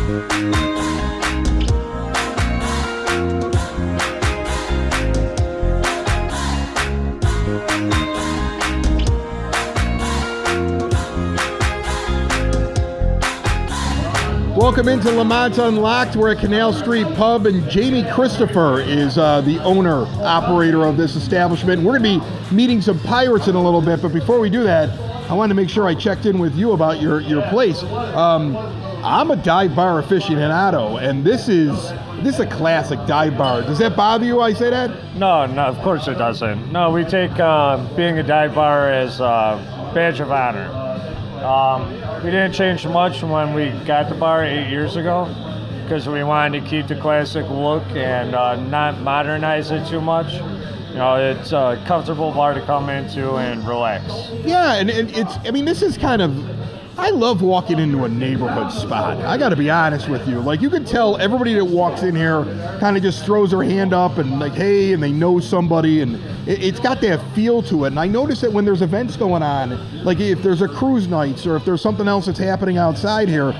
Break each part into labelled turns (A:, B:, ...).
A: Welcome into Lemont Unlocked. We're at Canal Street Pub, and Jamie Christopher is the owner, operator of this establishment. We're going to be meeting some pirates in a little bit, but before we do that, I wanted to make sure I checked in with you about your place. I'm a dive bar aficionado, and this is a classic dive bar. Does that bother you, I say that?
B: No, of course it doesn't. No, we take being a dive bar as a badge of honor. We didn't change much when we got the bar 8 years ago because we wanted to keep the classic look and not modernize it too much. You know, it's a comfortable bar to come into and relax.
A: Yeah, and this is kind of, I love walking into a neighborhood spot. I got to be honest with you. Like, you can tell everybody that walks in here kind of just throws their hand up and like, hey, and they know somebody, and it's got that feel to it. And I notice that when there's events going on, like if there's a cruise nights or if there's something else that's happening outside here,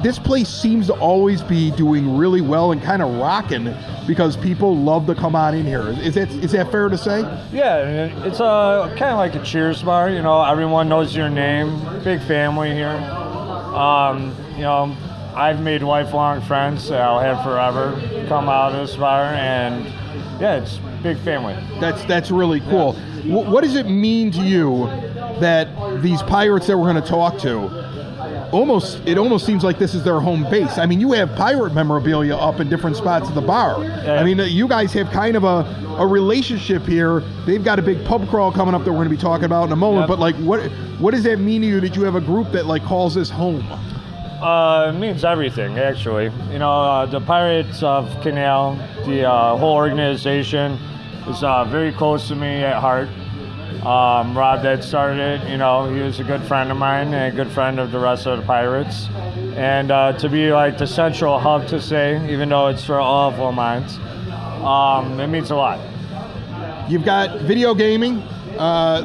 A: this place seems to always be doing really well and kind of rocking because people love to come on in here. Is that fair to say?
B: Yeah, it's kind of like a Cheers bar. You know, everyone knows your name. Big family here. You know, I've made lifelong friends that I'll have forever come out of this bar, and yeah, it's big family.
A: That's really cool. Yeah. What does it mean to you that these pirates that we're going to talk to, it almost seems like this is their home base? I mean, you have pirate memorabilia up in different spots of the bar. Yeah. I mean, you guys have kind of a relationship here. They've got a big pub crawl coming up that we're going to be talking about in a moment. Yep. But like, what does that mean to you that you have a group that like calls this home?
B: It means everything, actually. You know, the Pirates of Canal, the whole organization is very close to me at heart. Rob that started it, you know, he was a good friend of mine and a good friend of the rest of the Pirates. And to be like the central hub to say, even though it's for all of Lemont, it means a lot.
A: You've got video gaming.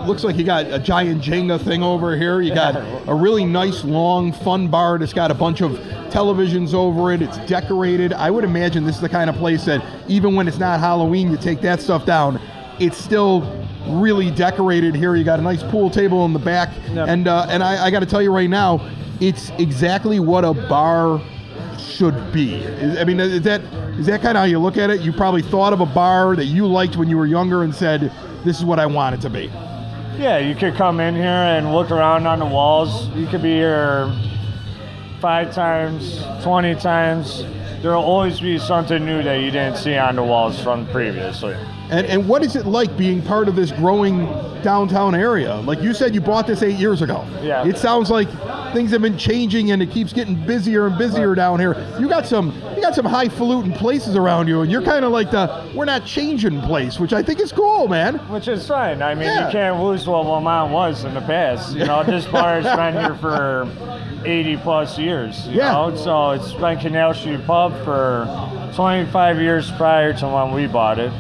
A: Looks like you got a giant Jenga thing over here. You got a really nice, long, fun bar that's got a bunch of televisions over it. It's decorated. I would imagine this is the kind of place that even when it's not Halloween, you take that stuff down. It's still really decorated here. You got a nice pool table in the back. Yep. And I got to tell you right now, it's exactly what a bar should be. I mean, is that kind of how you look at it? You probably thought of a bar that you liked when you were younger and said, this is what I want it to be.
B: Yeah, you could come in here and look around on the walls. You could be here 5 times, 20 times. There will always be something new that you didn't see on the walls from previously.
A: And what is it like being part of this growing downtown area? Like you said, you bought this 8 years ago.
B: Yeah.
A: It sounds like things have been changing and it keeps getting busier and busier down here. You got some highfalutin places around you, and you're kind of like the we're not changing place, which I think is cool, man.
B: Which is fine. I mean, you can't lose what Lemont was in the past. You know, this bar has been here for 80 plus years. You know? So it's been Canal Street Pub for 25 years prior to when we bought it.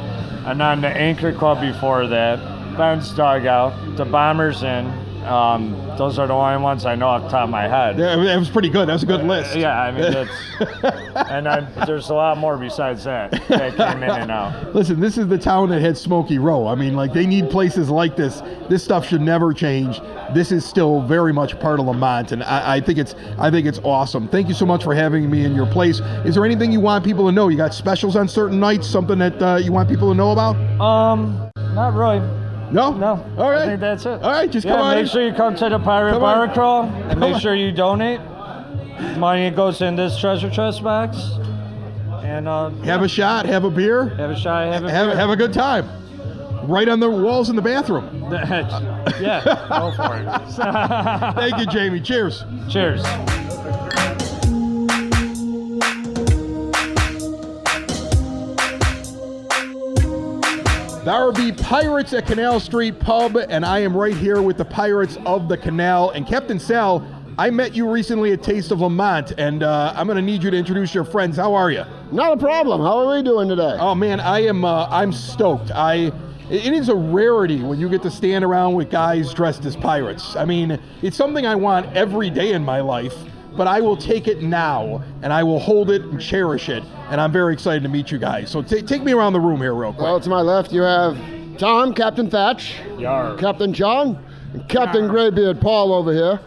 B: And then the Anchor Club before that, Ben's Dugout, the Bombers Inn. Those are the only ones I know off the top of my head.
A: Yeah, that was pretty good. That was a good list.
B: Yeah, I mean, that's... and then there's a lot more besides that came in and out.
A: Listen, this is the town that had Smokey Row. I mean, like, they need places like this. This stuff should never change. This is still very much part of Lemont, and I think it's awesome. Thank you so much for having me in your place. Is there anything you want people to know? You got specials on certain nights, something that you want people to know about?
B: Not really.
A: No? All right.
B: I think that's it.
A: All right, just come on.
B: Make sure you come to the Pirate Bar Crawl and make sure you donate. Money goes in this treasure chest box. And
A: have a shot, have a beer.
B: Have a shot, have a beer.
A: Have a good time. Right on the walls in the bathroom.
B: Yeah, go for it.
A: Thank you, Jamie. Cheers.
B: Cheers.
A: There be Pirates at Canal Street Pub, and I am right here with the Pirates of the Canal. And Captain Sal, I met you recently at Taste of Lemont, and I'm going to need you to introduce your friends. How are you?
C: Not a problem. How are we doing today?
A: Oh man, I'm stoked. It is a rarity when you get to stand around with guys dressed as pirates. I mean, it's something I want every day in my life, but I will take it now, and I will hold it and cherish it, and I'm very excited to meet you guys. So take me around the room here real quick.
C: Well, to my left, you have Tom, Captain Thatch,
B: Yar.
C: Captain John, and Captain Graybeard Paul over here,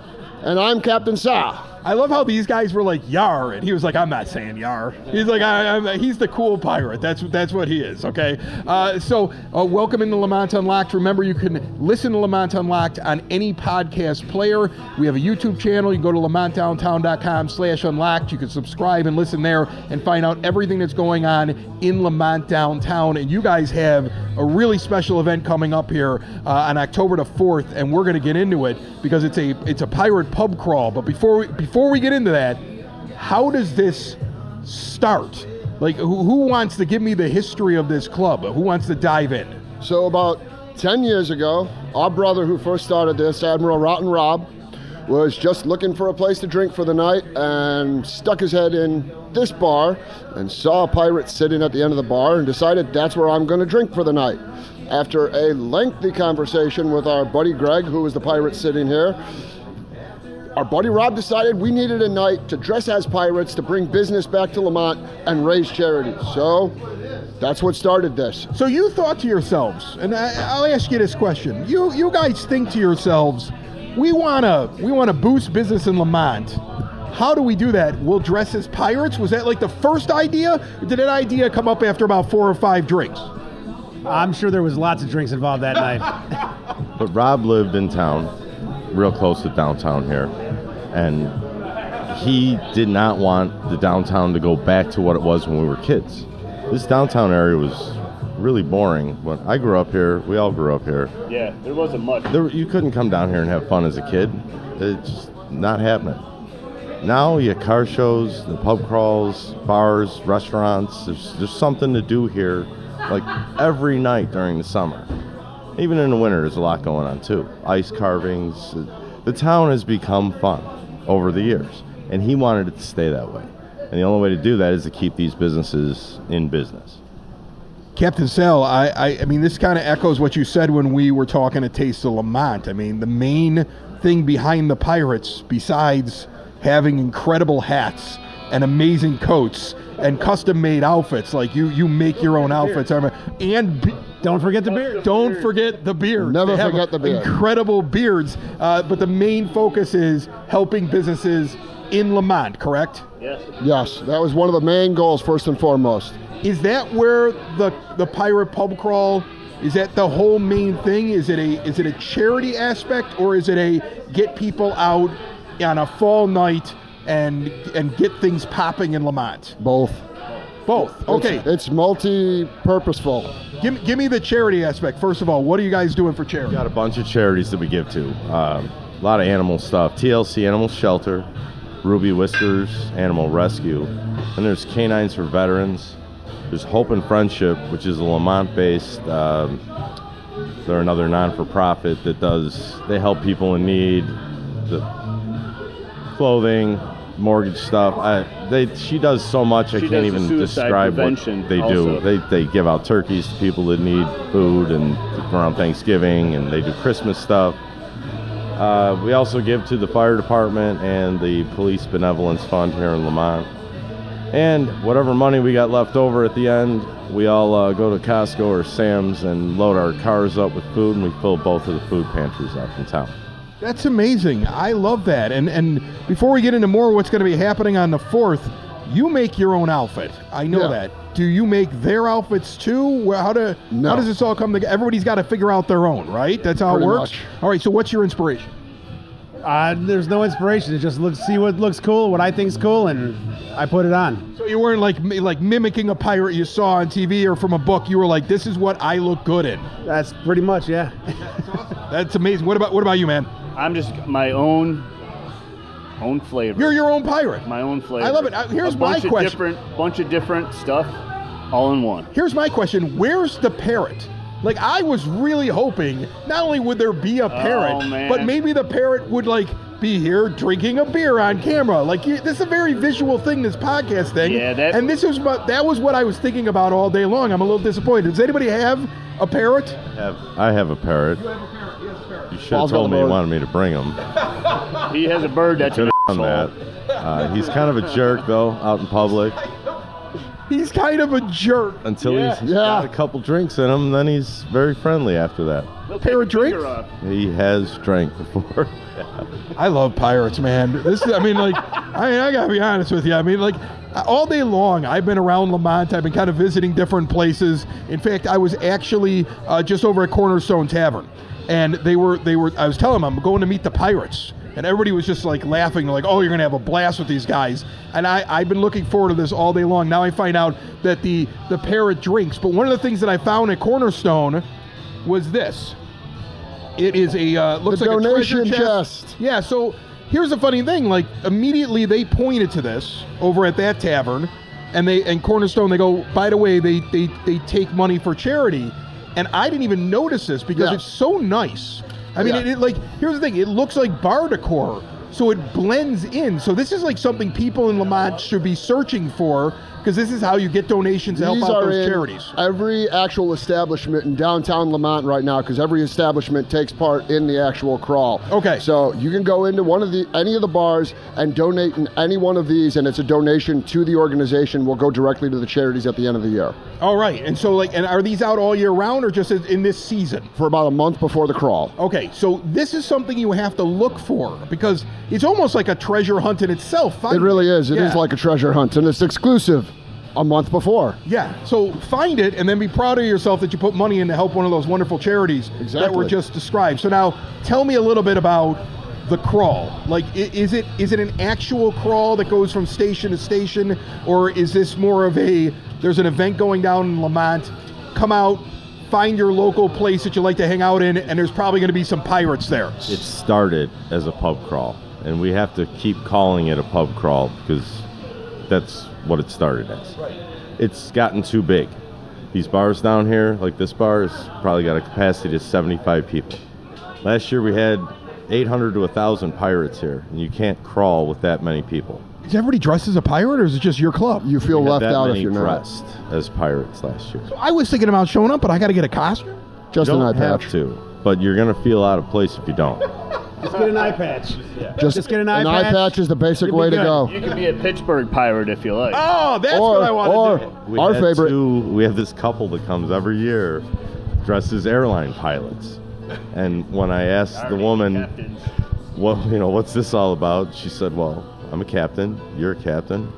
C: and I'm Captain Sa.
A: I love how these guys were like, yar, and he was like, I'm not saying yar. He's like, he's the cool pirate. That's what he is, okay? So welcome into Lemont Unlocked. Remember, you can listen to Lemont Unlocked on any podcast player. We have a YouTube channel. You can go to LemontDowntown.com/unlocked. You can subscribe and listen there and find out everything that's going on in Lemont Downtown. And you guys have a really special event coming up here on October the 4th, and we're going to get into it because it's a pirate pub crawl. But before we get into that, how does this start? Like, who wants to give me the history of this club? Who wants to dive in?
C: So about 10 years ago, our brother who first started this, Admiral Rotten Rob, was just looking for a place to drink for the night and stuck his head in this bar and saw a pirate sitting at the end of the bar and decided that's where I'm going to drink for the night. After a lengthy conversation with our buddy Greg, who was the pirate sitting here, our buddy Rob decided we needed a night to dress as pirates to bring business back to Lemont and raise charities. So that's what started this.
A: So you thought to yourselves, and I'll ask you this question: you guys think to yourselves, we wanna boost business in Lemont. How do we do that? We'll dress as pirates. Was that like the first idea? Or did that idea come up after about 4 or 5 drinks?
D: I'm sure there was lots of drinks involved that night.
E: But Rob lived in town, real close to downtown here, and he did not want the downtown to go back to what it was when we were kids. This downtown area was really boring. When I grew up here, we all grew up here.
B: Yeah, there wasn't much.
E: You couldn't come down here and have fun as a kid. It's just not happening. Now you have car shows, the pub crawls, bars, restaurants. There's something to do here, like every night during the summer. Even in the winter, there's a lot going on too. Ice carvings. The town has become fun over the years, and he wanted it to stay that way. And the only way to do that is to keep these businesses in business.
A: Captain Sal, I mean, this kind of echoes what you said when we were talking at Taste of Lemont. I mean, the main thing behind the Pirates, besides having incredible hats and amazing coats and custom-made outfits, like you make your own outfits, and
D: Don't forget the beard.
A: don't forget the beards.
C: Never
A: They have
C: forget the beard.
A: Incredible beards, but the main focus is helping businesses in Lemont, correct?
C: Yes, that was one of the main goals, first and foremost.
A: Is that where the pirate pub crawl? Is that the whole main thing? Is it a charity aspect, or is it a get people out on a fall night and get things popping in Lemont?
C: Both.
A: Both. Okay.
C: It's multi-purposeful.
A: Give me the charity aspect. First of all, what are you guys doing for charity?
E: We got a bunch of charities that we give to. A lot of animal stuff. TLC Animal Shelter, Ruby Whiskers Animal Rescue, and there's Canines for Veterans. There's Hope and Friendship, which is a Lemont-based. They're another non-for-profit that they help people in need. The clothing, mortgage stuff. She does so much. I can't even describe what they do. They give out turkeys to people that need food, and around Thanksgiving, and they do Christmas stuff. We also give to the fire department and the police benevolence fund here in Lemont. And whatever money we got left over at the end, we all go to Costco or Sam's and load our cars up with food, and we fill both of the food pantries up in town.
A: That's amazing. I love that. And before we get into more of what's going to be happening on the 4th, you make your own outfit. I know that. Do you make their outfits too? How does this all come together? Everybody's got to figure out their own, right? That's how it works? All right, so what's your inspiration?
D: There's no inspiration. It just see what looks cool, what I think's cool, and I put it on.
A: So you weren't like mimicking a pirate you saw on TV or from a book. You were like, this is what I look good in.
D: That's pretty much, yeah.
A: That's amazing. What about you, man?
F: I'm just my own flavor.
A: You're your own pirate.
F: My own flavor.
A: I love it. Here's my question.
F: Bunch of different stuff, all in one.
A: Here's my question. Where's the parrot? Like, I was really hoping not only would there be a parrot, but maybe the parrot would be here drinking a beer on camera. This is a very visual thing, this podcast thing.
F: Yeah,
A: and that was what I was thinking about all day long. I'm a little disappointed. Does anybody have a parrot?
E: I have a parrot.
A: You have a parrot. You have a parrot.
E: You should have told me you wanted me to bring him.
F: He has a bird that's an
E: on that. He's kind of a jerk, though, out in public.
A: He's kind of a jerk.
E: Until he's got a couple drinks in him, then he's very friendly after that.
A: A pair of drinks?
E: He has drank before.
A: I love pirates, man. This is, I mean, I gotta be honest with you. I mean, like, all day long, I've been around Lemont. I've been kind of visiting different places. In fact, I was actually just over at Cornerstone Tavern, and they were. I was telling them I'm going to meet the pirates, and everybody was just like laughing. They're like, "Oh, you're gonna have a blast with these guys." And I've been looking forward to this all day long. Now I find out that the parrot drinks. But one of the things that I found at Cornerstone was this. It is a looks like a treasure chest. Yeah. So here's the funny thing. Like, immediately they pointed to this over at that tavern, and Cornerstone. They go, by the way, they take money for charity, and I didn't even notice this because it's so nice. I mean, it like, here's the thing. It looks like bar decor, so it blends in. So this is like something people in Lemont should be searching for, because this is how you get donations to help out those charities.
C: Every actual establishment in downtown Lemont right now, because every establishment takes part in the actual crawl.
A: Okay.
C: So you can go into any of the bars and donate in any one of these, and it's a donation to the organization. Will go directly to the charities at the end of the year.
A: All right. And so, like, and are these out all year round or just in this season?
C: For about a month before the crawl.
A: Okay. So this is something you have to look for, because it's almost like a treasure hunt in itself.
C: It really is. It is like a treasure hunt, and it's exclusive. A month before.
A: Yeah, so find it and then be proud of yourself that you put money in to help one of those wonderful charities that were just described. So now, tell me a little bit about the crawl. Like, is it an actual crawl that goes from station to station, or is this more of there's an event going down in Lemont, come out, find your local place that you like to hang out in, and there's probably going to be some pirates there?
E: It started as a pub crawl, and we have to keep calling it a pub crawl because that's what it started as. Right. It's gotten too big. These bars down here, like this bar, has probably got a capacity to 75 people. Last year we had 800 to 1,000 pirates here, and you can't crawl with that many people.
A: Is everybody dressed as a pirate, or is it just your club?
C: You feel left out if you're not.
E: Dressed as pirates last year.
A: So I was thinking about showing up, but I got to get a costume?
C: Just an eye patch.
E: You don't have to, but you're going to feel out of place if you don't.
D: Just get an eye patch. Yeah.
C: Just
D: get an eye patch.
C: An eye patch is the basic way to go.
F: You can be a Pittsburgh pirate if you like.
A: Oh, that's what I want to do.
C: Our favorite.
E: We have this couple that comes every year dressed as airline pilots. And when I asked the woman, what's this all about? She said, well, I'm a captain. You're a captain.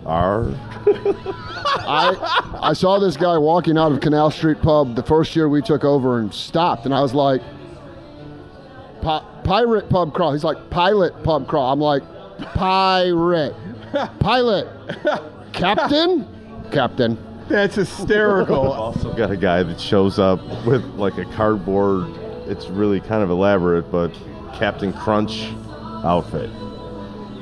C: I saw this guy walking out of Canal Street Pub the first year we took over and stopped, and I was like, pirate pub crawl. He's like, pilot pub crawl. I'm like, pirate. Pilot. Captain? Captain.
A: That's hysterical.
E: We've also got a guy that shows up with like a cardboard, it's really kind of elaborate, but Captain Crunch outfit.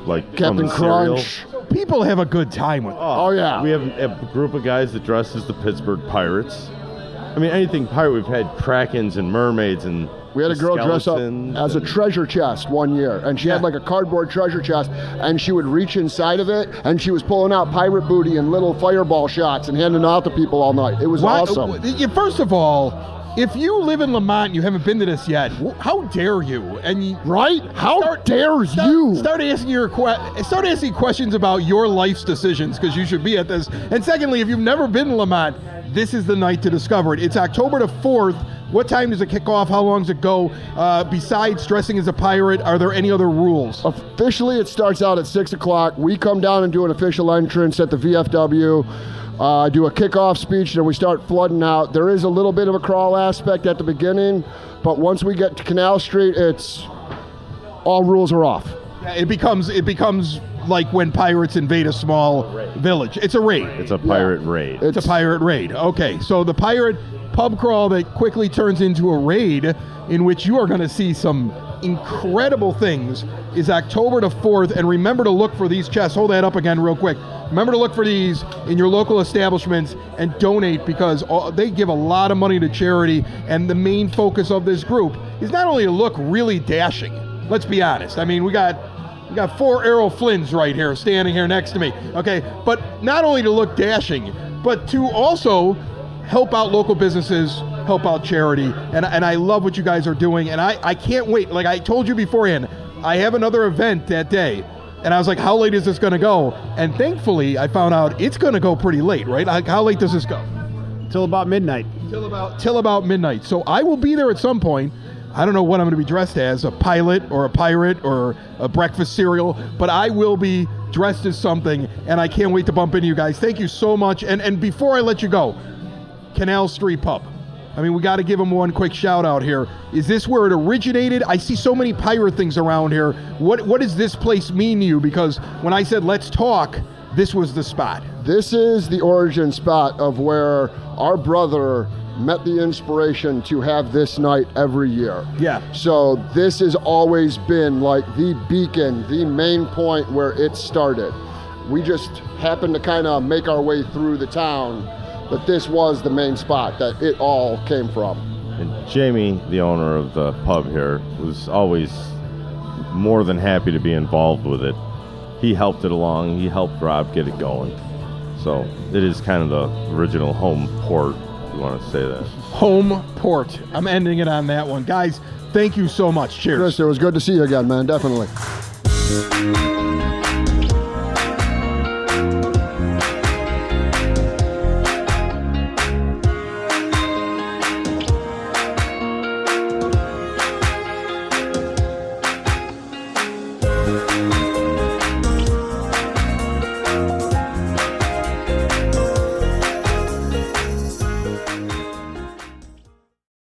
E: Like
C: Captain Crunch.
A: People have a good time with it.
C: Oh, yeah.
E: We have a group of guys that dress as the Pittsburgh Pirates. I mean, anything pirate. We've had Krakens and mermaids and
C: we had a girl dress up as a treasure chest one year, and she had like a cardboard treasure chest, and she would reach inside of it, and she was pulling out pirate booty and little fireball shots and handing out to people all night. It was awesome.
A: First of all, if you live in Lemont and you haven't been to this yet, how dare you? And
C: right? How dare you?
A: Start asking questions about your life's decisions, because you should be at this. And secondly, if you've never been to Lemont, this is the night to discover it. It's October the 4th. What time does it kick off? How long does it go? Besides dressing as a pirate, are there any other rules?
C: Officially, it starts out at 6 o'clock. We come down and do an official entrance at the VFW, do a kickoff speech, and we start flooding out. There is a little bit of a crawl aspect at the beginning, but once we get to Canal Street, all rules are off.
A: It becomes like when pirates invade a small village. It's a raid.
E: It's a pirate raid.
A: It's a pirate raid. Okay, so the pirate pub crawl that quickly turns into a raid, in which you are going to see some incredible things, is October the 4th. And remember to look for these chests. Hold that up again real quick. Remember to look for these in your local establishments and donate, because they give a lot of money to charity. And the main focus of this group is not only to look really dashing. Let's be honest. I mean, we got 4 Errol Flynns right here, standing here next to me. Okay, but not only to look dashing, but to also help out local businesses, help out charity, and I love what you guys are doing, and I can't wait. Like I told you beforehand, I have another event that day, And I was like, how late is this going to go? And thankfully, I found out it's going to go pretty late, right? Like, how late does this go?
D: Till about midnight.
A: Till about midnight. So I will be there at some point. I don't know what I'm going to be dressed as, a pilot or a pirate or a breakfast cereal, but I will be dressed as something, and I can't wait to bump into you guys. Thank you so much. And before I let you go, Canal Street Pub. I mean, we got to give them one quick shout out here. Is this where it originated? I see so many pirate things around here. What does this place mean to you? Because when I said let's talk, this was the spot.
C: This is the origin spot of where our brother met the inspiration to have this night every year.
A: Yeah.
C: So this has always been like the beacon, the main point where it started. We just happened to kind of make our way through the town, but this was the main spot that it all came from.
E: And Jamie, the owner of the pub here, was always more than happy to be involved with it. He helped it along. He helped Rob get it going. So it is kind of the original home port, if you want to say that.
A: Home port. I'm ending it on that one. Guys, thank you so much. Cheers.
C: Chris, it was good to see you again, man, definitely.